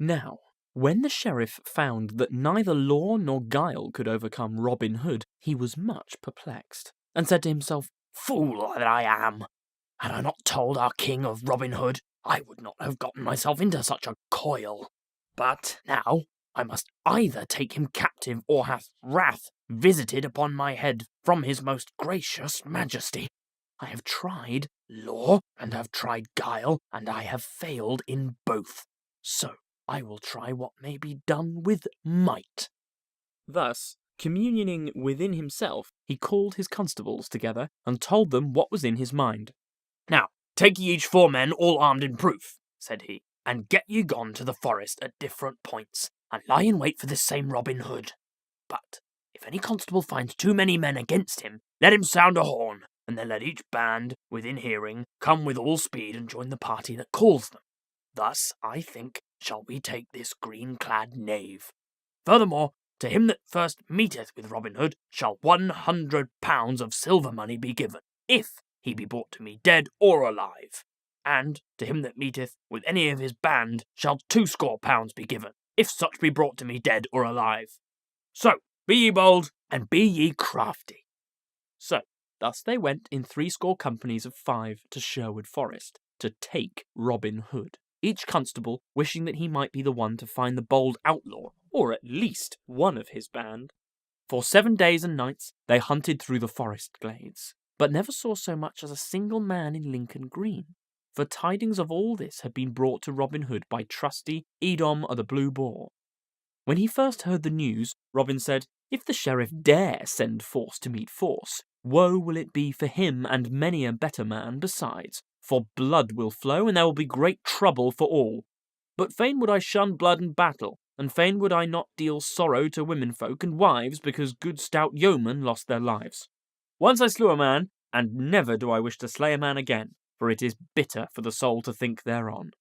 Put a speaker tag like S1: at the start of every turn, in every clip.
S1: Now, when the sheriff found that neither law nor guile could overcome Robin Hood, he was much perplexed, and said to himself, "Fool that I am! Had I not told our king of Robin Hood, I would not have gotten myself into such a coil. But now I must either take him captive or have wrath visited upon my head from his most gracious majesty. I have tried law and have tried guile, and I have failed in both. So I will try what may be done with might." Thus, communioning within himself, he called his constables together and told them what was in his mind. "Now, take ye each 4 men, all armed in proof," said he, "and get ye gone to the forest at different points, and lie in wait for this same Robin Hood. But if any constable finds too many men against him, let him sound a horn, and then let each band within hearing come with all speed and join the party that calls them. Thus, I think, shall we take this green-clad knave. Furthermore, to him that first meeteth with Robin Hood shall 100 pounds of silver money be given, if he be brought to me dead or alive. And to him that meeteth with any of his band shall 20 pounds be given, if such be brought to me dead or alive. So, be ye bold, and be ye crafty." So, thus they went in 80 companies of 5 to Sherwood Forest, to take Robin Hood, each constable wishing that he might be the one to find the bold outlaw, or at least one of his band. For 7 days and nights they hunted through the forest glades, but never saw so much as a single man in Lincoln Green, for tidings of all this had been brought to Robin Hood by trusty Edom o' the Blue Boar. When he first heard the news, Robin said, "If the sheriff dare send force to meet force, woe will it be for him and many a better man besides, for blood will flow, and there will be great trouble for all. But fain would I shun blood and battle, and fain would I not deal sorrow to womenfolk and wives because good stout yeomen lost their lives. Once I slew a man, and never do I wish to slay a man again, for it is bitter for the soul to think thereon.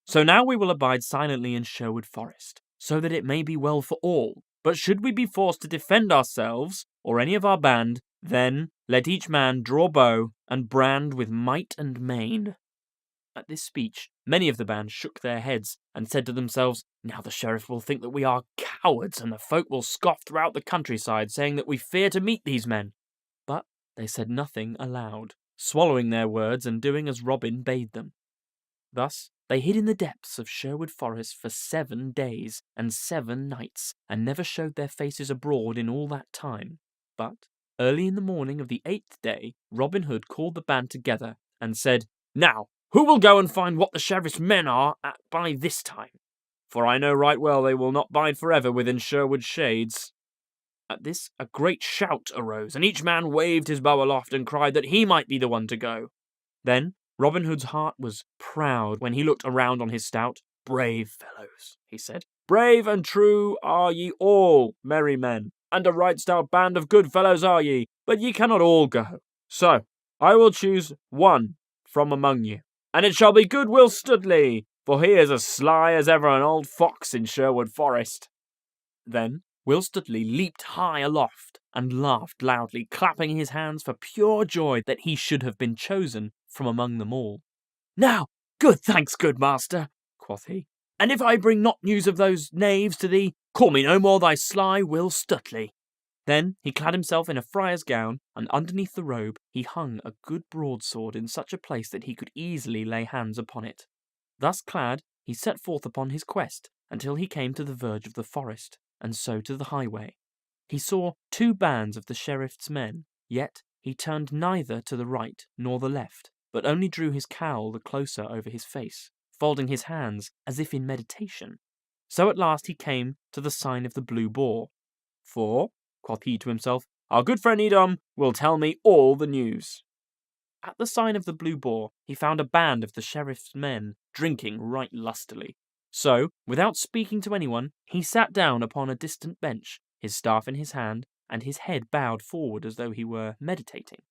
S1: So now we will abide silently in Sherwood Forest, so that it may be well for all. But should we be forced to defend ourselves, or any of our band, then let each man draw bow and brand with might and main." At this speech, many of the band shook their heads and said to themselves, "Now the sheriff will think that we are cowards, and the folk will scoff throughout the countryside, saying that we fear to meet these men." But they said nothing aloud, swallowing their words and doing as Robin bade them. Thus they hid in the depths of Sherwood Forest for 7 days and 7 nights, and never showed their faces abroad in all that time. But early in the morning of the 8th day, Robin Hood called the band together and said, "Now, who will go and find what the sheriff's men are at by this time? For I know right well they will not bide forever within Sherwood shades." At this a great shout arose, and each man waved his bow aloft and cried that he might be the one to go. Then Robin Hood's heart was proud when he looked around on his stout, "Brave fellows," he said. "Brave and true are ye all, merry men, and a right stout band of good fellows are ye, but ye cannot all go. So I will choose one from among you, and it shall be good Will Studley, for he is as sly as ever an old fox in Sherwood Forest." Then Will Studley leaped high aloft and laughed loudly, clapping his hands for pure joy that he should have been chosen from among them all. "Now, good thanks, good master," quoth he, "and if I bring not news of those knaves to thee, call me no more thy sly Will Studley." Then he clad himself in a friar's gown, and underneath the robe he hung a good broadsword in such a place that he could easily lay hands upon it. Thus clad, he set forth upon his quest until he came to the verge of the forest, and so to the highway. He saw 2 bands of the sheriff's men, yet he turned neither to the right nor the left, but only drew his cowl the closer over his face, folding his hands as if in meditation. So at last he came to the sign of the Blue Boar. "For," quoth he to himself, "our good friend Edom will tell me all the news." At the sign of the Blue Boar he found a band of the sheriff's men drinking right lustily. So, without speaking to anyone, he sat down upon a distant bench, his staff in his hand, and his head bowed forward as though he were meditating.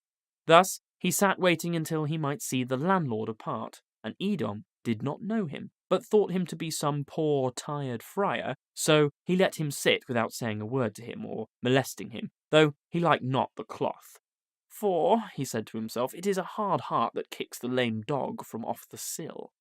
S1: Thus he sat waiting until he might see the landlord apart, and Edom did not know him, but thought him to be some poor, tired friar, so he let him sit without saying a word to him or molesting him, though he liked not the cloth. "For," he said to himself, "it is a hard heart that kicks the lame dog from off the sill."